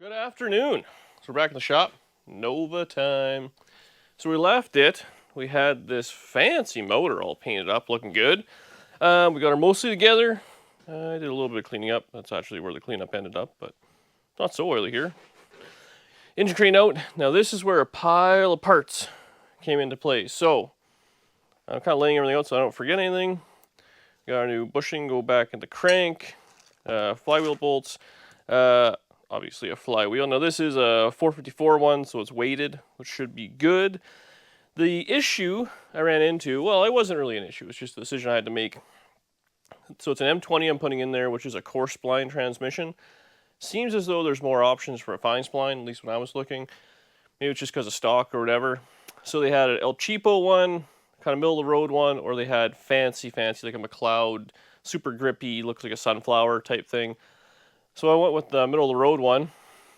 Good afternoon. So we're back in the shop. Nova time. So we left it. We had this fancy motor all painted up, looking good. We got her mostly together. I did a little bit of cleaning up. That's actually where the cleanup ended up, but not so oily here. Engine crane out. Now this is where a pile of parts came into play. So I'm kind of laying everything out so I don't forget anything. Got our new bushing, go back into crank, flywheel bolts. Obviously a flywheel. Now this is a 454 one, so it's weighted, which should be good. The issue I ran into, well, it wasn't really an issue. It's just a decision I had to make. So it's an M20 I'm putting in there, which is a coarse spline transmission. Seems as though there's more options for a fine spline, at least when I was looking. Maybe it's just because of stock or whatever. So they had an El Cheapo one, kind of middle of the road one, or they had fancy, like a McLeod, super grippy, looks like a sunflower type thing. So I went with the middle of the road one,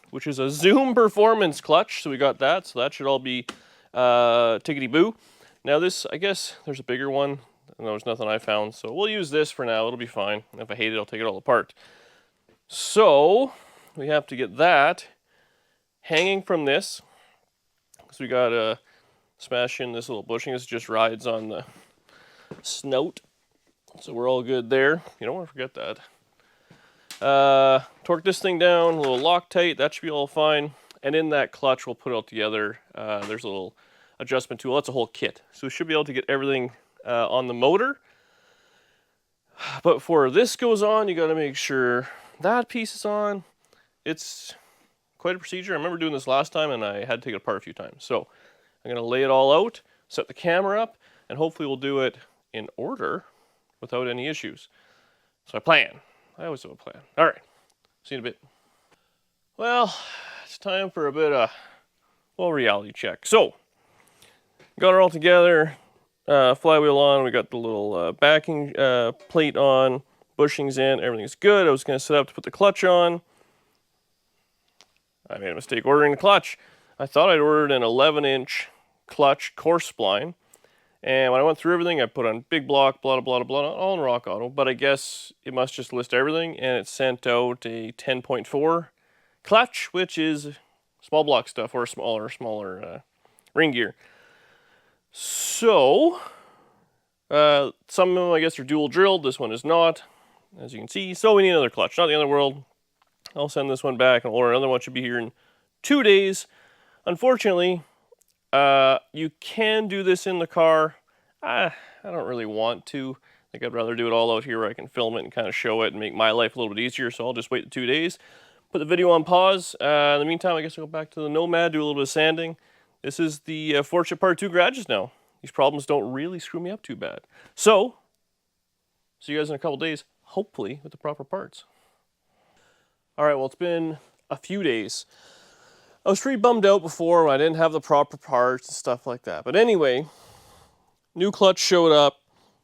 which is a Zoom Performance clutch. So we got that. So that should all be tickety-boo. Now this, I guess there's a bigger one. And there was nothing I found. So we'll use this for now. It'll be fine. If I hate it, I'll take it all apart. So we have to get that hanging from this. So we got to smash in this little bushing. This just rides on the snout. So we're all good there. You don't want to forget that. Torque this thing down, a little Loctite, that should be all fine. And in that clutch, we'll put it all together. There's a little adjustment tool. That's a whole kit. So we should be able to get everything on the motor. But before this goes on, you got to make sure that piece is on. It's quite a procedure. I remember doing this last time, and I had to take it apart a few times. So I'm going to lay it all out, set the camera up, and hopefully we'll do it in order without any issues. So I plan. I always have a plan. All right. See you in a bit. Well, it's time for a bit of, reality check. So, got it all together. Flywheel on. We got the little backing plate on. Bushings in. Everything's good. I was going to set up to put the clutch on. I made a mistake ordering the clutch. I thought I'd ordered an 11-inch clutch coarse spline. And when I went through everything, I put on big block, blah, blah, blah, blah, all in rock auto. But I guess it must just list everything, and it sent out a 10.4 clutch, which is small block stuff, or smaller ring gear. So, some of them, I guess, are dual drilled. This one is not, as you can see. So we need another clutch. Not the end of the world. I'll send this one back and order another one. Should be here in 2 days. Unfortunately, you can do this in the car. I don't really want to. I think I'd rather do it all out here where I can film it and kind of show it and make my life a little bit easier. So I'll just wait the 2 days. Put the video on pause. In the meantime, I guess I'll go back to the Nomad, do a little bit of sanding. This is the Fortunate Part 2 garages now. These problems don't really screw me up too bad. So, see you guys in a couple days, hopefully with the proper parts. All right, well, it's been a few days. I was pretty bummed out before when I didn't have the proper parts and stuff like that. But anyway, new clutch showed up.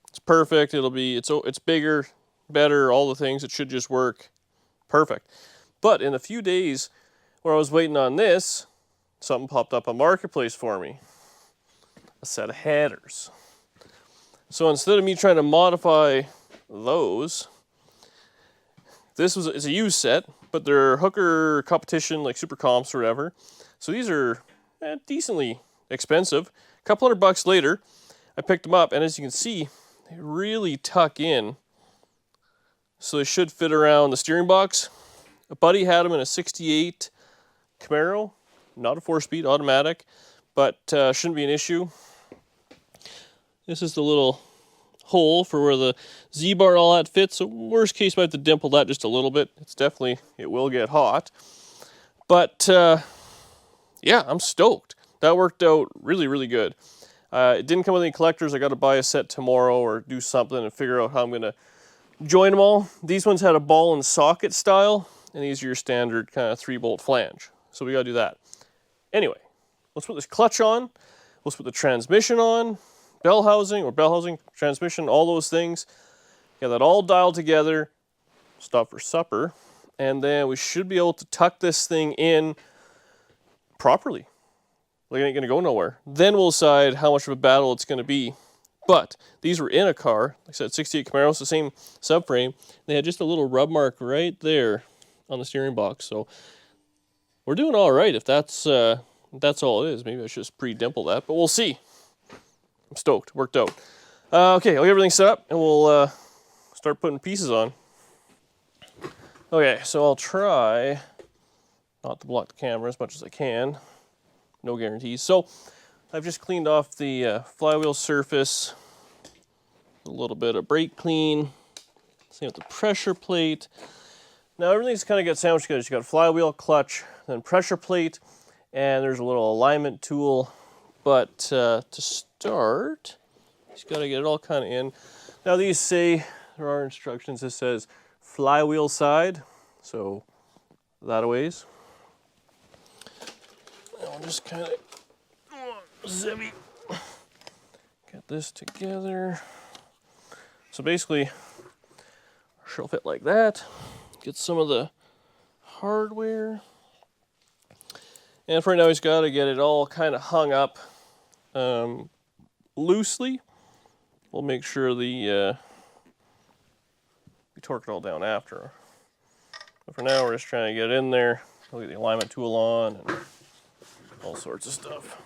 It's perfect. It's bigger, better, all the things. It should just work perfect. But in a few days where I was waiting on this, something popped up on Marketplace for me. A set of headers. So instead of me trying to modify those, it's a used set, but they're hooker competition, like super comps or whatever. So these are decently expensive. A couple $100 later, I picked them up, and as you can see, they really tuck in. So they should fit around the steering box. A buddy had them in a 68 Camaro, not a 4-speed automatic, but shouldn't be an issue. This is the little hole for where the Z-bar and all that fits. So worst case, I might have to dimple that just a little bit. It will get hot. But yeah, I'm stoked. That worked out really, really good. It didn't come with any collectors. I got to buy a set tomorrow or do something and figure out how I'm going to join them all. These ones had a ball and socket style, and these are your standard kind of 3-bolt flange. So we got to do that. Anyway, let's put this clutch on. Let's put the transmission on. Bell housing, transmission, all those things. Get that all dialed together. Stop for supper. And then we should be able to tuck this thing in properly. Like it ain't going to go nowhere. Then we'll decide how much of a battle it's going to be. But these were in a car. Like I said, 68 Camaro, it's the same subframe. They had just a little rub mark right there on the steering box. So we're doing all right if that's all it is. Maybe I should just pre-dimple that, but we'll see. I'm stoked. Worked out. Okay, I'll get everything set up and we'll start putting pieces on. Okay, so I'll try not to block the camera as much as I can. No guarantees. So I've just cleaned off the flywheel surface. A little bit of brake clean. Same with the pressure plate. Now everything's kind of got sandwiched together. You got flywheel, clutch, then pressure plate, and there's a little alignment tool. But to start, just got to get it all kind of in. Now these say, there are instructions, it says flywheel side, so that a ways. I'll just kind of zibby get this together. So basically, she'll fit like that. Get some of the hardware. And for right now, he's got to get it all kind of hung up loosely. We'll make sure we torque it all down after. But for now, we're just trying to get it in there. We'll get the alignment tool on and all sorts of stuff.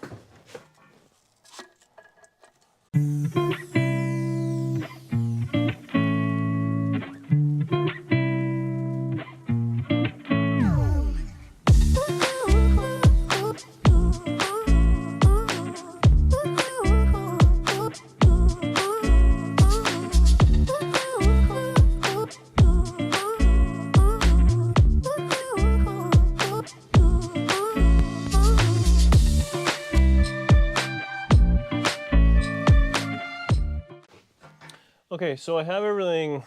Okay, so I have everything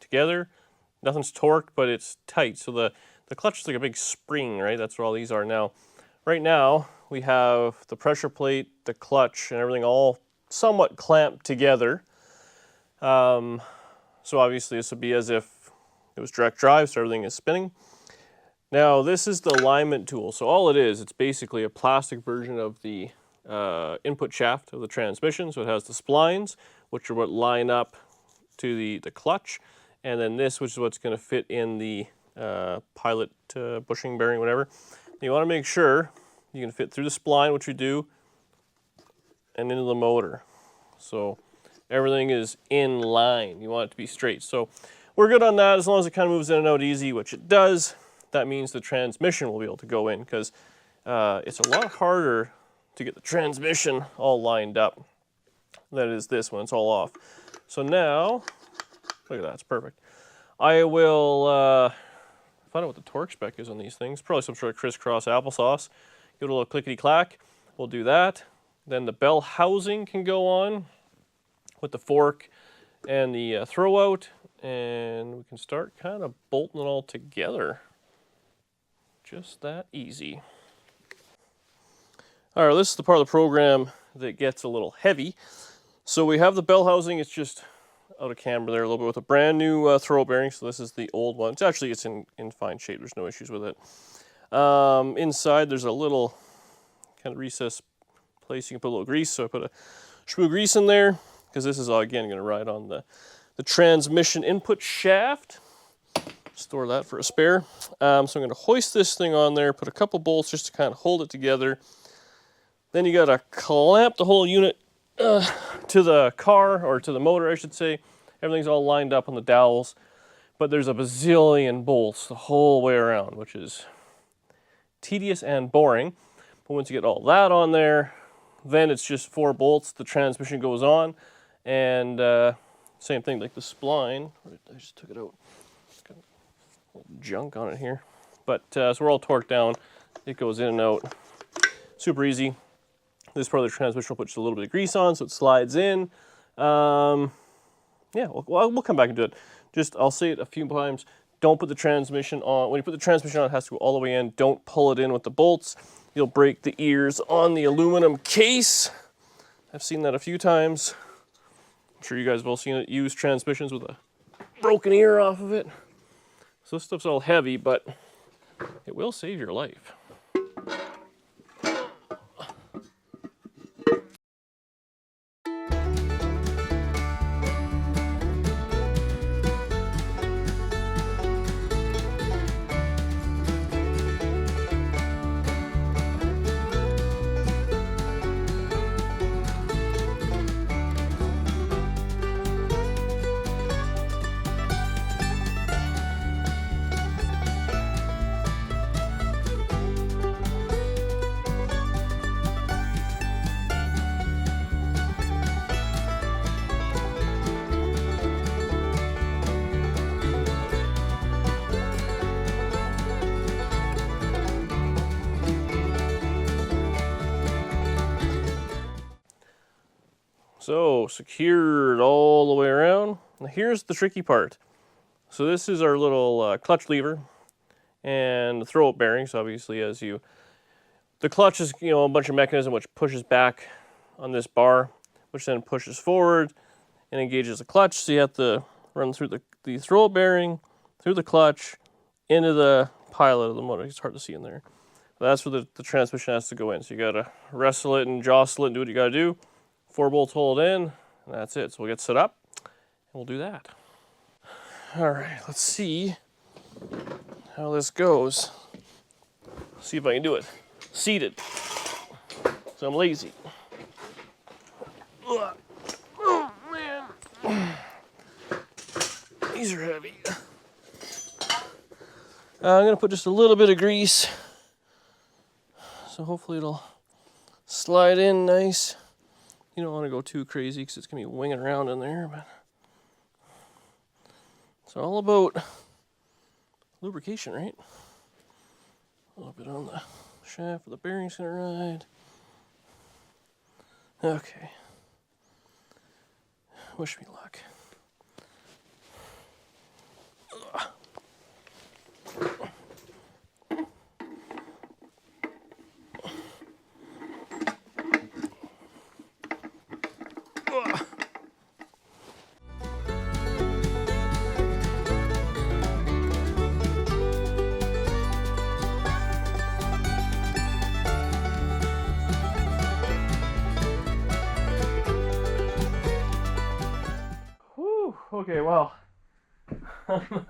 together. Nothing's torqued, but it's tight. So the clutch is like a big spring, right? That's what all these are now. Right now, we have the pressure plate, the clutch, and everything all somewhat clamped together. So obviously this would be as if it was direct drive, so everything is spinning. Now this is the alignment tool. So all it is, it's basically a plastic version of the input shaft of the transmission. So it has the splines, which are what line up to the clutch, and then this, which is what's going to fit in the pilot bushing bearing, whatever. You want to make sure you can fit through the spline, which we do, and into the motor. So everything is in line. You want it to be straight. So we're good on that as long as it kind of moves in and out easy, which it does. That means the transmission will be able to go in, because it's a lot harder to get the transmission all lined up than it is this when it's all off. So now, look at that, it's perfect. I will find out what the torque spec is on these things. Probably some sort of crisscross applesauce. Give it a little clickety-clack. We'll do that. Then the bell housing can go on with the fork and the throw out, and we can start kind of bolting it all together. Just that easy. All right, this is the part of the program that gets a little heavy. So we have the bell housing. It's just out of camber there a little bit with a brand new throw bearing. So this is the old one. It's in fine shape. There's no issues with it. Inside there's a little kind of recessed place you can put a little grease. So I put a screw grease in there because this is again going to ride on the transmission input shaft. Store that for a spare. So I'm going to hoist this thing on there, put a couple bolts just to kind of hold it together. Then you got to clamp the whole unit to the car, or to the motor, I should say. Everything's all lined up on the dowels, but there's a bazillion bolts the whole way around, which is tedious and boring. But once you get all that on there, then it's just 4 bolts. The transmission goes on, and same thing, like the spline. I just took it out. It's got a little junk on it here. But so we're all torqued down. It goes in and out. Super easy. This part of the transmission will put just a little bit of grease on so it slides in. Yeah, we'll come back and do it. Just, I'll say it a few times. Don't put the transmission on. When you put the transmission on, it has to go all the way in. Don't pull it in with the bolts. You'll break the ears on the aluminum case. I've seen that a few times. I'm sure you guys have all seen it, used transmissions with a broken ear off of it. So this stuff's all heavy, but it will save your life. So secured all the way around. Now here's the tricky part. So this is our little clutch lever and the throw-up bearings. Obviously, the clutch is a bunch of mechanism which pushes back on this bar, which then pushes forward and engages the clutch. So you have to run through the throw-up bearing, through the clutch, into the pilot of the motor. It's hard to see in there. That's where the transmission has to go in. So you gotta wrestle it and jostle it and do what you gotta do. 4 bolts hold in, and that's it. So we'll get set up, and we'll do that. All right, let's see how this goes. See if I can do it seated. So I'm lazy. Ugh. Oh man, these are heavy. I'm gonna put just a little bit of grease. So hopefully it'll slide in nice. You don't want to go too crazy because it's going to be winging around in there. But it's all about lubrication, right? A little bit on the shaft where the bearing's going to ride. Okay. Wish me luck. Ugh. Okay, well, I'm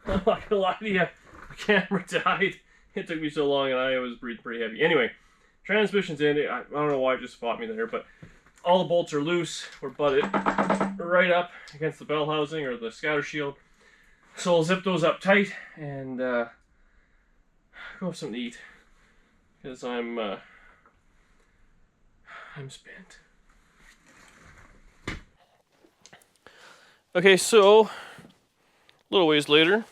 not gonna lie to you, the camera died. It took me so long and I was pretty heavy. Anyway, transmission's in. I don't know why it just fought me there, but all the bolts are loose. We're butted right up against the bell housing or the scatter shield. So I'll zip those up tight and go have something to eat because I'm spent. Okay, so a little ways later,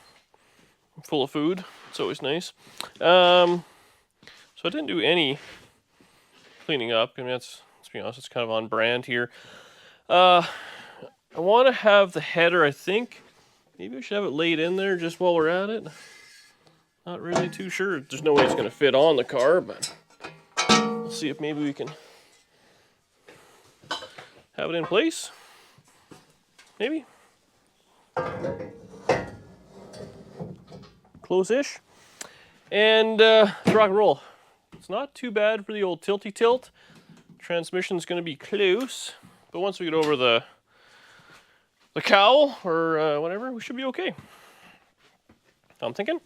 I'm full of food. It's always nice. So I didn't do any cleaning up. I mean, let's be honest, it's kind of on brand here. I want to have the header, I think. Maybe I should have it laid in there just while we're at it. Not really too sure. There's no way it's going to fit on the car, but we'll see if maybe we can have it in place. Maybe. Close-ish. And rock and roll. It's not too bad for the old tilty tilt. Transmission's going to be close, but once we get over the cowl or whatever, we should be okay. I'm thinking.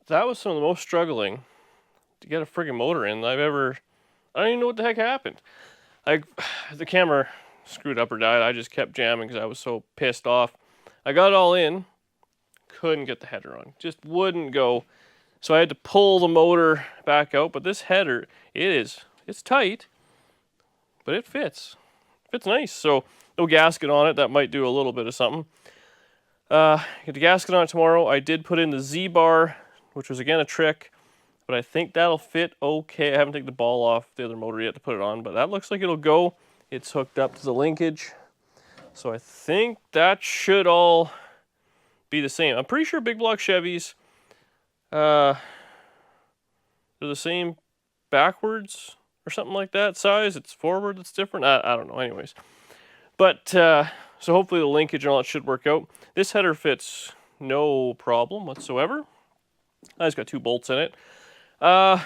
That was some of the most struggling to get a friggin' motor in I've ever. I don't even know what the heck happened. The camera screwed up or died. I just kept jamming because I was so pissed off. I got it all in, couldn't get the header on. Just wouldn't go. So I had to pull the motor back out. But this header, it's tight, but it fits. It fits nice. So no gasket on it. That might do a little bit of something. Get the gasket on it tomorrow. I did put in the Z-bar, which was again a trick, but I think that'll fit okay. I haven't taken the ball off the other motor yet to put it on, but that looks like it'll go. It's hooked up to the linkage. So I think that should all be the same. I'm pretty sure big block Chevys, they're the same backwards or something like that size. It's forward that's different. I don't know. Anyways. But, so hopefully the linkage and all that should work out. This header fits no problem whatsoever. I just got 2 bolts in it. Yeah.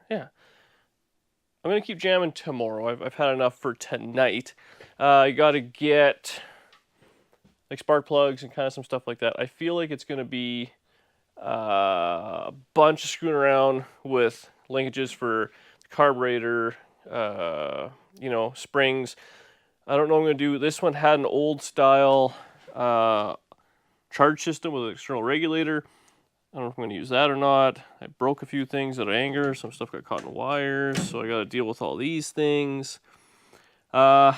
I'm going to keep jamming tomorrow. I've had enough for tonight. You got to get like spark plugs and kind of some stuff like that. I feel like it's going to be a bunch of screwing around with linkages for the carburetor, you know, springs. I don't know what I'm going to do. This one had an old style charge system with an external regulator. I don't know if I'm going to use that or not. I broke a few things out of anger. Some stuff got caught in wires, so I got to deal with all these things. Yeah,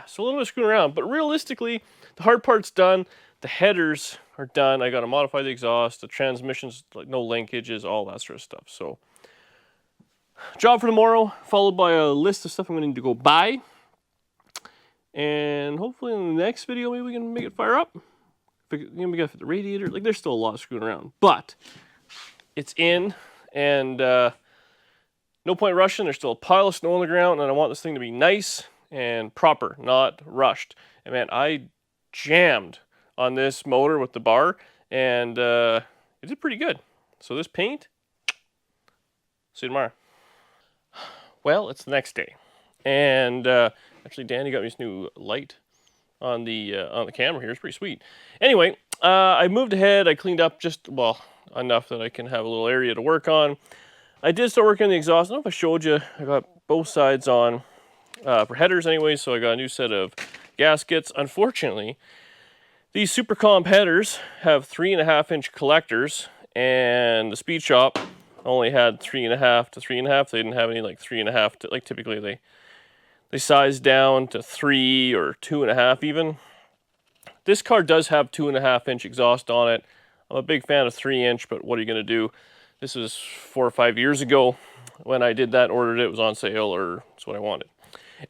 so a little bit of screwing around. But realistically, the hard part's done. The headers are done. I got to modify the exhaust, the transmissions, like no linkages, all that sort of stuff. So, job for tomorrow, followed by a list of stuff I'm going to need to go buy. And hopefully in the next video, maybe we can make it fire up. We got to fit the radiator. Like, there's still a lot of screwing around, but it's in, and no point rushing. There's still a pile of snow on the ground, and I want this thing to be nice and proper, not rushed. And man, I jammed on this motor with the bar, and it did pretty good. So this paint, see you tomorrow. Well, it's the next day, and actually, Danny got me this new light on the camera here. It's pretty sweet. Anyway, I moved ahead. I cleaned up just, well, enough that I can have a little area to work on. I did start working on the exhaust. I don't know if I showed you. I got both sides on for headers anyway, so I got a new set of gaskets. Unfortunately, these Super Comp headers have 3.5-inch collectors, and the Speed Shop only had 3.5 to 3.5. They didn't have any like 3.5 to, like, typically they size down to 3 or 2.5 even. This car does have 2.5-inch exhaust on it. I'm a big fan of 3-inch, but what are you going to do? This was 4 or 5 years ago when I did that, ordered it. It was on sale, or it's what I wanted.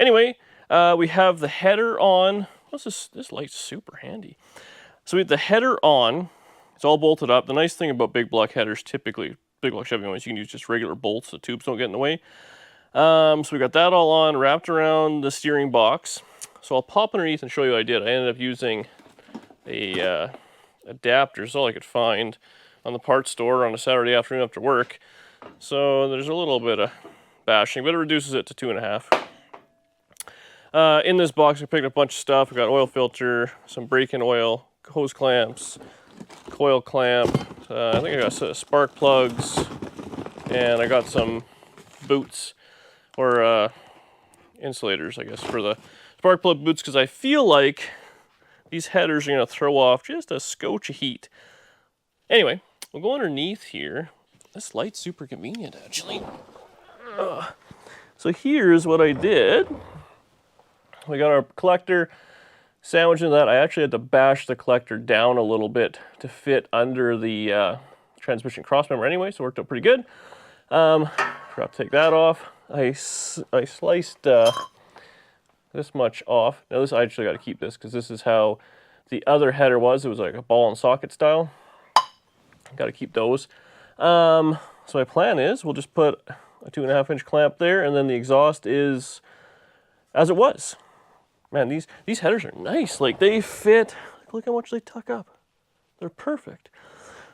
Anyway, we have the header on. What's this? This light's super handy. So we have the header on. It's all bolted up. The nice thing about big block headers, typically big block Chevy ones, you can use just regular bolts. The tubes don't get in the way. So we got that all on, wrapped around the steering box. So I'll pop underneath and show you what I did. I ended up using a adapter, is all I could find on the parts store on a Saturday afternoon after work. So there's a little bit of bashing, but it reduces it to 2.5. In this box, I picked up a bunch of stuff. I got oil filter, some break-in oil, hose clamps, coil clamp. I think I got a set of spark plugs, and I got some boots, or insulators, I guess, for the spark plug boots, because I feel like these headers are going to throw off just a scotch of heat. Anyway, we'll go underneath here. This light's super convenient, actually. So here's what I did. We got our collector sandwiched in that. I actually had to bash the collector down a little bit to fit under the transmission crossmember anyway, so it worked out pretty good. Forgot to take that off. I sliced this much off. Now this, I actually got to keep this because this is how the other header was. It was like a ball and socket style. Got to keep those. So my plan is we'll just put a 2.5-inch clamp there, and then the exhaust is as it was. Man, these headers are nice. Like, they fit. Look how much they tuck up. They're perfect.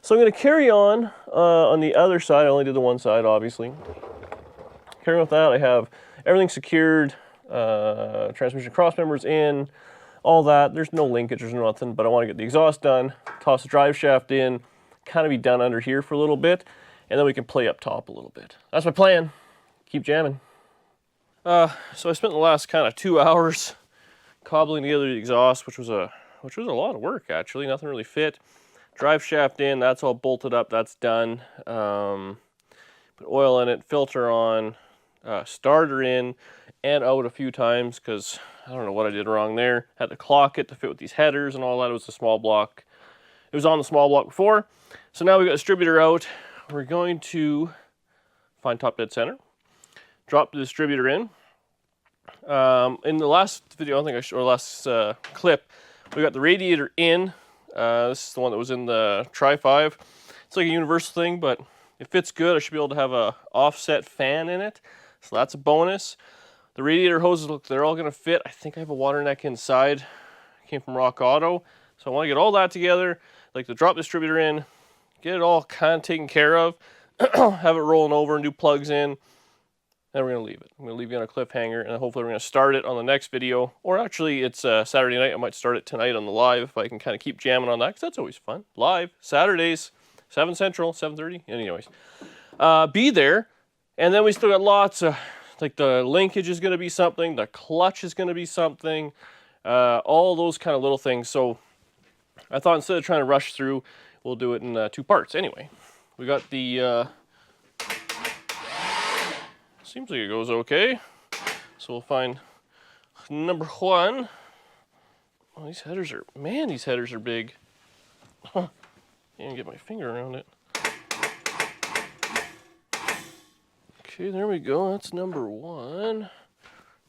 So I'm going to carry on the other side. I only did the one side, obviously. Carrying with that, I have everything secured, transmission cross members in, all that. There's no linkage, there's no nothing, but I want to get the exhaust done, toss the drive shaft in, kind of be done under here for a little bit, and then we can play up top a little bit. That's my plan. Keep jamming. So I spent the last kind of 2 hours cobbling together the exhaust, which was a lot of work, actually. Nothing really fit. Drive shaft in, that's all bolted up, that's done. Put oil in it, filter on, starter in and out a few times because I don't know what I did wrong there. Had to clock it to fit with these headers and all that. It was a small block. It was on the small block before. So now we got a distributor out. We're going to find top dead center, drop the distributor in, In the last video, I think I showed, or last clip, we got the radiator in. This is the one that was in the Tri-5. It's like a universal thing, but it fits good. I should be able to have a offset fan in it, so that's a bonus. The radiator hoses, look, they're all gonna fit. I think I have a water neck inside. It came from Rock Auto, so I want to get all that together, like the drop distributor in, get it all kind of taken care of, have it rolling over, new plugs in. Then we're going to leave it. I'm going to leave you on a cliffhanger, and hopefully we're going to start it on the next video. Or actually, it's Saturday night. I might start it tonight on the live if I can kind of keep jamming on that, because that's always fun. Live, Saturdays, 7 Central, 7:30. Anyways, be there. And then we still got lots of, like the linkage is going to be something. The clutch is going to be something. All those kind of little things. So I thought instead of trying to rush through, we'll do it in 2 parts. Anyway, we got the... seems like it goes okay. So we'll find number 1. Oh, these headers are, man, these headers are big. Huh. Can't get my finger around it. Okay, there we go. That's number 1.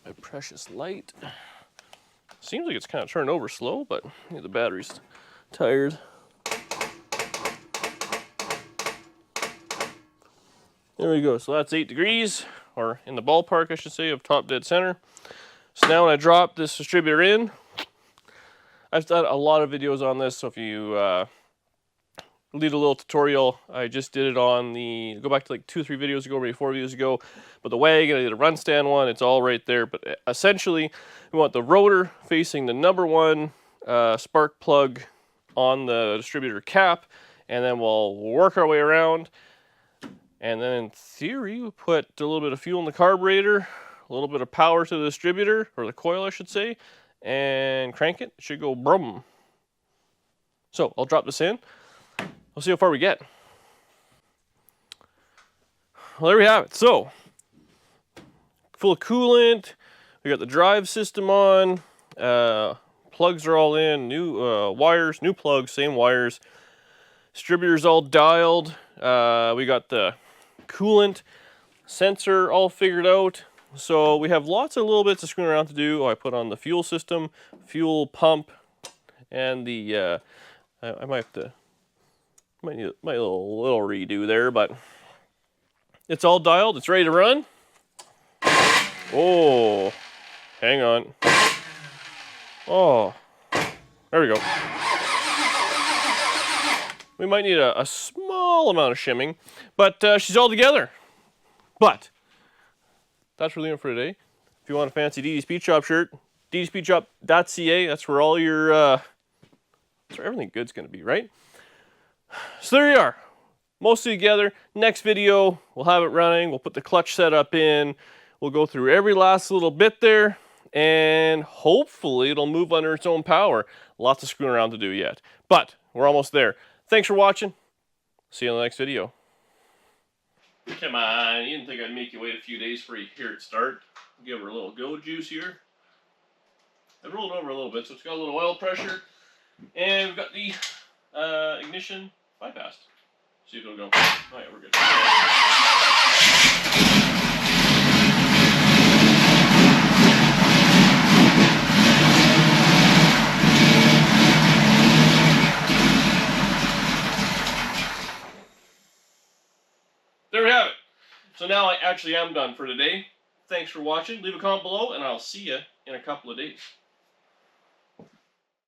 My precious light. Seems like it's kind of turning over slow, but yeah, the battery's tired. There we go. So that's 8 degrees. Or in the ballpark, I should say, of top dead center. So now when I drop this distributor in, I've done a lot of videos on this, so if you leave a little tutorial, I just did it on the, go back to like 2 or 3 videos ago, maybe 4 videos ago, but the wagon, I did a run stand one, it's all right there. But essentially, we want the rotor facing the number 1 spark plug on the distributor cap, and then we'll work our way around. And then in theory, we put a little bit of fuel in the carburetor, a little bit of power to the distributor, or the coil I should say, and crank it. It should go brum. So I'll drop this in. We'll see how far we get. Well, there we have it. So, full of coolant. We got the drive system on. Plugs are all in. New wires, new plugs, same wires. Distributor's all dialed. We got the coolant sensor all figured out. So we have lots of little bits of screwing around to do. Oh, I put on the fuel system, fuel pump, and the I might have to might need a little redo there, but it's all dialed. It's ready to run. Oh, hang on. Oh, there we go. We might need a small amount of shimming, but she's all together. But that's really it for today. If you want a fancy DD Speed Shop shirt, ddspeedshop.ca. That's where all your, that's where everything good's going to be, right? So there you are. Mostly together. Next video, we'll have it running. We'll put the clutch setup in. We'll go through every last little bit there, and hopefully it'll move under its own power. Lots of screwing around to do yet, but we're almost there. Thanks for watching. See you in the next video. Come on, you didn't think I'd make you wait a few days for you hear it start. Give her a little go juice here. I rolled over a little bit, so it's got a little oil pressure. And we've got the ignition bypassed. See if it'll go. Oh yeah, we're good. There we have it. So now I actually am done for today. Thanks for watching. Leave a comment below, and I'll see you in a couple of days.